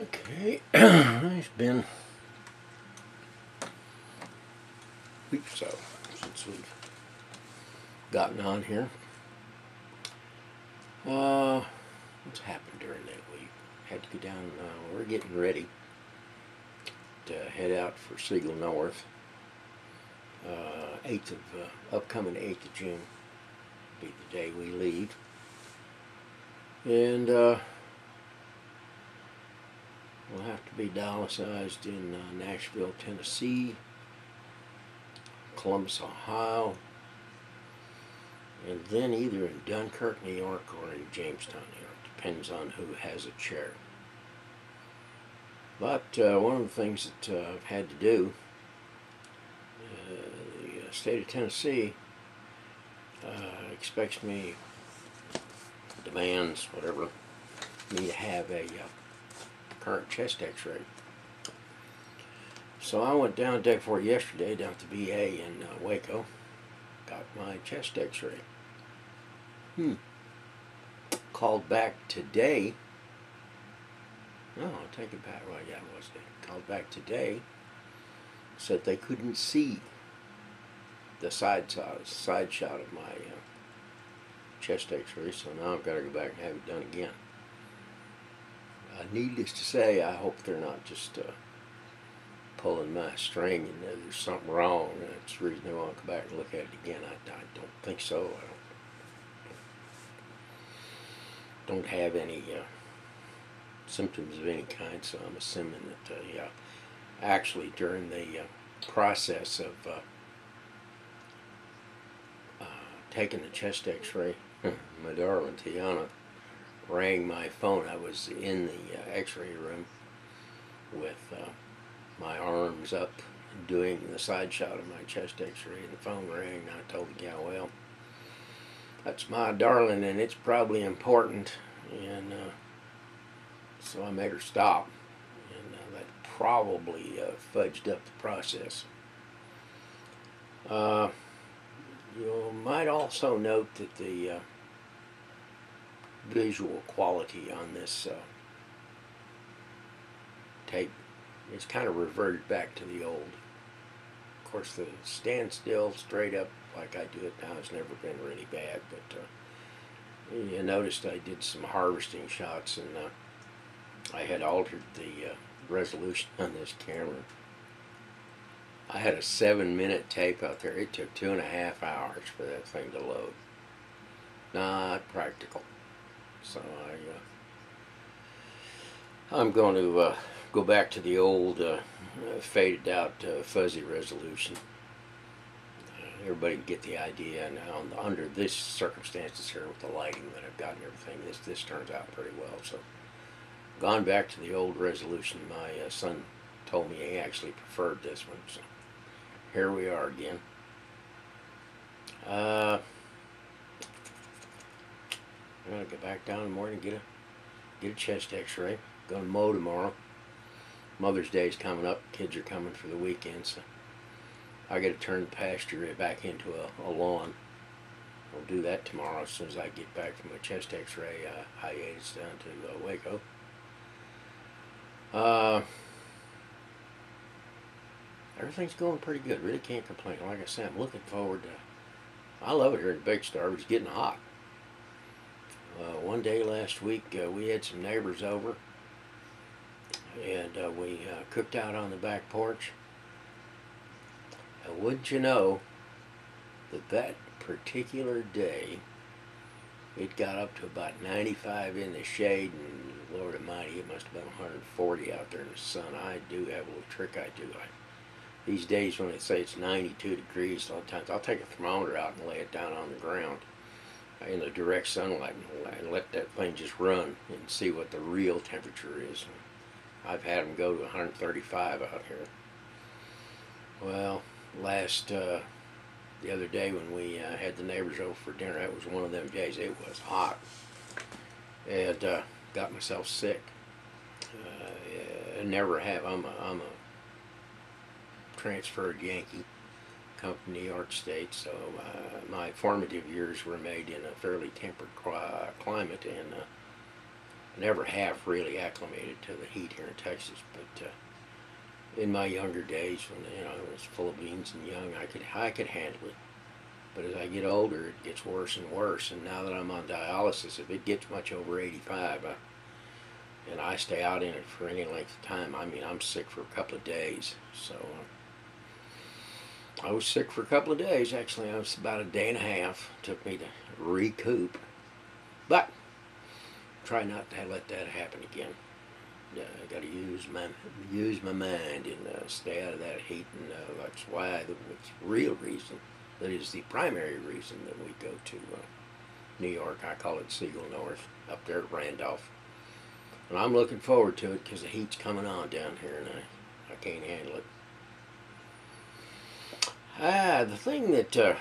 Okay, it's been a week or so since we've gotten on here. What's happened during that week? Had to go down, we're getting ready to head out for Siegel North. 8th of, upcoming 8th of June will be the day we leave. And we'll have to be dialyzed in Nashville, Tennessee, Columbus, Ohio, and then either in Dunkirk, New York, or in Jamestown, New York. Depends on who has a chair. But one of the things that I've had to do, the state of Tennessee expects me, demands, whatever, me to have a current chest x-ray. So I went down day before yesterday down to the VA in Waco, got my chest x-ray. Called back today. No, I'll take it back. Well, yeah, it was today. Called back today. Said they couldn't see the side shot of my chest x-ray, so now I've got to go back and have it done again. Needless to say, I hope they're not just pulling my string and there's something wrong. That's the reason they want to come back and look at it again. I don't think so. I don't have any symptoms of any kind, so I'm assuming that, actually during the process of taking the chest x-ray, my darling Tiana rang my phone. I was in the x-ray room with my arms up doing the side shot of my chest x-ray, and the phone rang, and I told the gal, well, that's my darling and it's probably important, and so I made her stop, and that probably fudged up the process. You might also note that the visual quality on this tape is kind of reverted back to the old. Of course, the stand still straight up like I do it now has never been really bad, but you noticed I did some harvesting shots, and I had altered the resolution on this camera. I had a 7-minute tape out there. It took 2.5 hours for that thing to load. Not practical. So I'm going to go back to the old faded out fuzzy resolution. Everybody can get the idea now. Under this circumstances here with the lighting that I've got and everything, this turns out pretty well. So gone back to the old resolution. My son told me he actually preferred this one. So here we are again. I'm gonna get back down in the morning and get a chest x-ray. Gonna mow tomorrow. Mother's Day is coming up. Kids are coming for the weekend, so I got to turn the pasture back into a lawn. I'll do that tomorrow as soon as I get back from my chest x-ray hiatus down to Waco. Everything's going pretty good. Really can't complain. Like I said, I'm looking forward to. I love it here in Big Star. It's getting hot. One day last week we had some neighbors over, and we cooked out on the back porch. And wouldn't you know that particular day it got up to about 95 in the shade, and Lord Almighty, it must have been 140 out there in the sun. I do have a little trick I do. These days when they say it's 92 degrees, a lot of times I'll take a thermometer out and lay it down on the ground in the direct sunlight and let that thing just run and see what the real temperature is. I've had them go to 135 out here. Well, the other day when we had the neighbors over for dinner, that was one of them days. It was hot, and got myself sick. I never have. I'm a transferred Yankee, come from New York State, so my formative years were made in a fairly temperate climate, and I never have really acclimated to the heat here in Texas, but in my younger days, when I was full of beans and young, I could handle it. But as I get older, it gets worse and worse. And now that I'm on dialysis, if it gets much over 85, and I stay out in it for any length of time, I mean, I'm sick for a couple of days. So I was sick for a couple of days. Actually, I was about a day and a half. It took me to recoup. But try not to let that happen again. I got to use my mind and stay out of that heat, and that's why the real reason, that is the primary reason that we go to New York. I call it Siegel North, up there at Randolph, and I'm looking forward to it because the heat's coming on down here, and I can't handle it. The thing that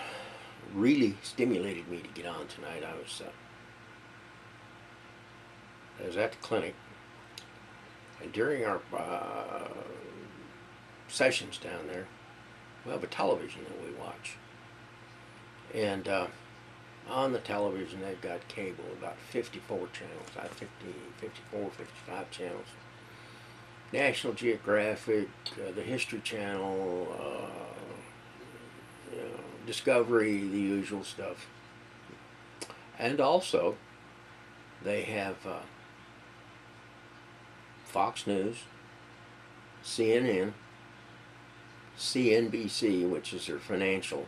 really stimulated me to get on tonight, I was at the clinic. And during our sessions down there, we have a television that we watch. And on the television, they've got cable, about 54 channels, 54, 55 channels. National Geographic, the History Channel, Discovery, the usual stuff. And also, they have Fox News, CNN, CNBC, which is their financial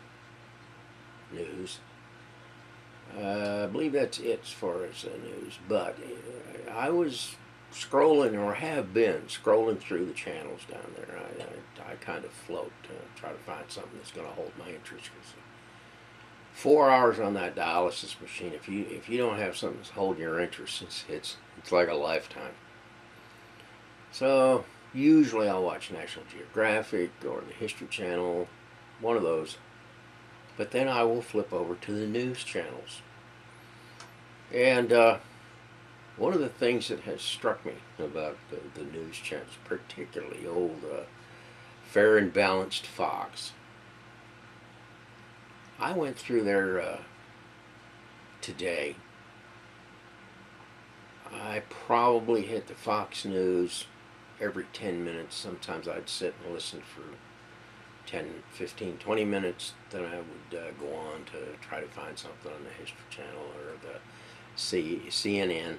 news. I believe that's it as far as news. But I was scrolling, or have been scrolling through the channels down there. I kind of float to try to find something that's going to hold my interest. 4 hours on that dialysis machine, if you don't have something that's holding your interest, it's like a lifetime. So usually I'll watch National Geographic or the History Channel, one of those. But then I will flip over to the news channels. And one of the things that has struck me about the news channels, particularly old Fair and Balanced Fox, I went through there today. I probably hit the Fox News every 10 minutes. Sometimes I'd sit and listen for 10, 15, 20 minutes. Then I would go on to try to find something on the History Channel or the CNN.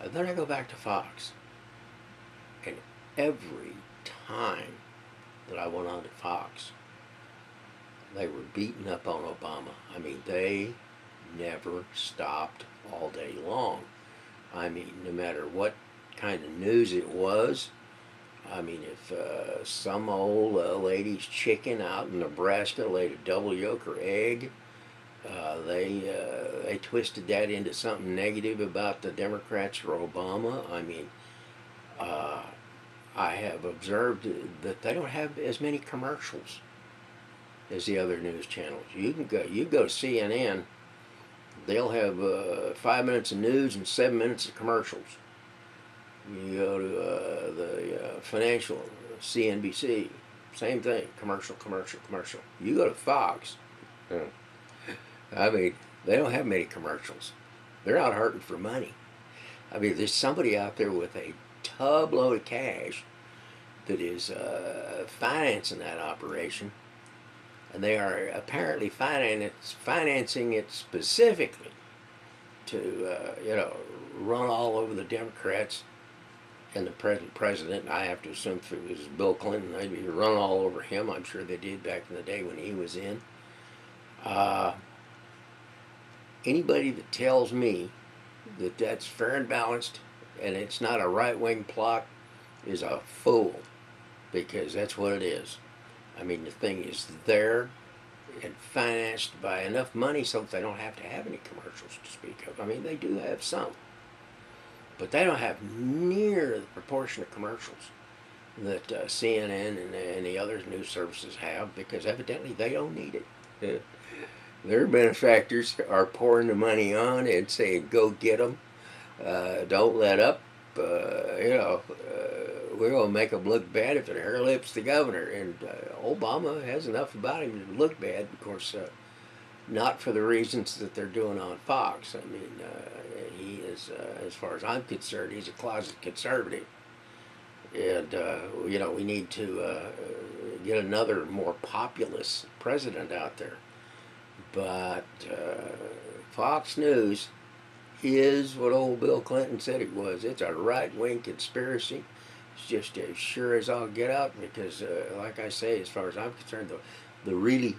And then I go back to Fox. And every time that I went on to Fox, they were beating up on Obama. I mean, they never stopped all day long. I mean, no matter what kind of news it was. I mean, if some old lady's chicken out in Nebraska laid a double yolk or egg, they twisted that into something negative about the Democrats or Obama. I mean, I have observed that they don't have as many commercials as the other news channels. You go to CNN, they'll have 5 minutes of news and 7 minutes of commercials. You go to the financial, CNBC, same thing, commercial. You go to Fox, I mean, they don't have many commercials. They're not hurting for money. I mean, there's somebody out there with a tub load of cash that is financing that operation, and they are apparently financing it specifically to, run all over the Democrats and the present president. I have to assume if it was Bill Clinton, they'd be run all over him. I'm sure they did back in the day when he was in. Anybody that tells me that that's fair and balanced and it's not a right-wing plot is a fool, because that's what it is. I mean, the thing is there and financed by enough money so that they don't have to have any commercials to speak of. I mean, they do have some, but they don't have near the proportion of commercials that CNN and the other news services have, because evidently they don't need it. Their benefactors are pouring the money on and saying, go get them. Don't let up. We're going to make them look bad if it hair-lips the governor. And Obama has enough about him to look bad. Of course, not for the reasons that they're doing on Fox. I mean, he is, as far as I'm concerned, he's a closet conservative. And, we need to get another more populist president out there. But Fox News is what old Bill Clinton said it was. It's a right-wing conspiracy. It's just as sure as I'll get out because, like I say, as far as I'm concerned, the really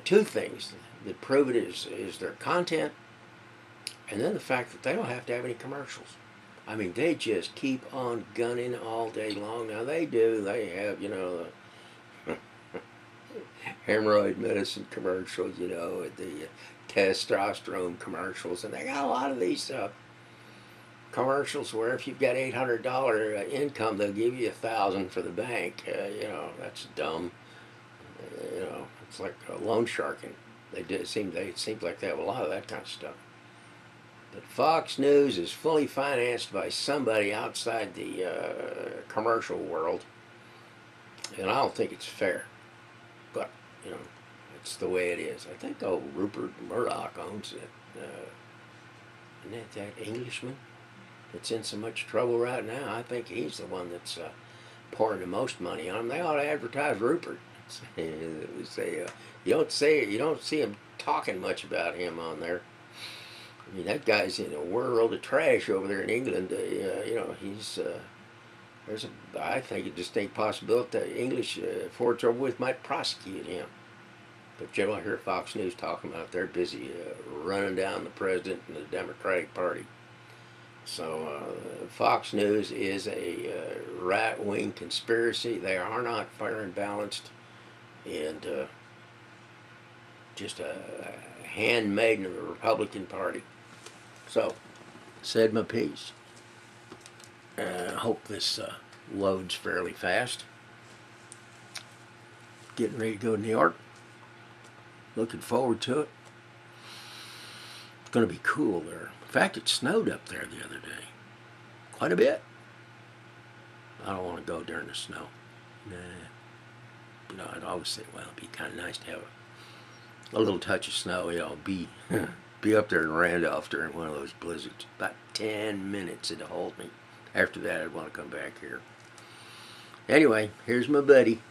two things that prove it is their content, and then the fact that they don't have to have any commercials. I mean, they just keep on gunning all day long. Now they do. They have, the hemorrhoid medicine commercials, the testosterone commercials, and they got a lot of these commercials where if you've got $800 income, they'll give you $1,000 for the bank. That's dumb. It's like loan sharking. It seems like they have a lot of that kind of stuff. But Fox News is fully financed by somebody outside the commercial world, and I don't think it's fair. But it's the way it is. I think Rupert Murdoch owns it. Isn't that Englishman that's in so much trouble right now? I think he's the one that's pouring the most money on him. They ought to advertise Rupert. You don't see him talking much about him on there. I mean, that guy's in a world of trash over there in England. I think a distinct possibility that English, before it's over with, might prosecute him. But you don't hear Fox News talking about they're busy running down the president and the Democratic Party. So Fox News is a right-wing conspiracy. They are not fair and balanced, and just a handmaiden of the Republican Party. So, said my piece. I hope this loads fairly fast. Getting ready to go to New York. Looking forward to it. It's going to be cool there. In fact, it snowed up there the other day. Quite a bit. I don't want to go during the snow. Nah. I'd always think, well, it'd be kind of nice to have a little touch of snow. Be up there in Randolph during one of those blizzards. About 10 minutes it'd hold me. After that, I'd want to come back here. Anyway, here's my buddy.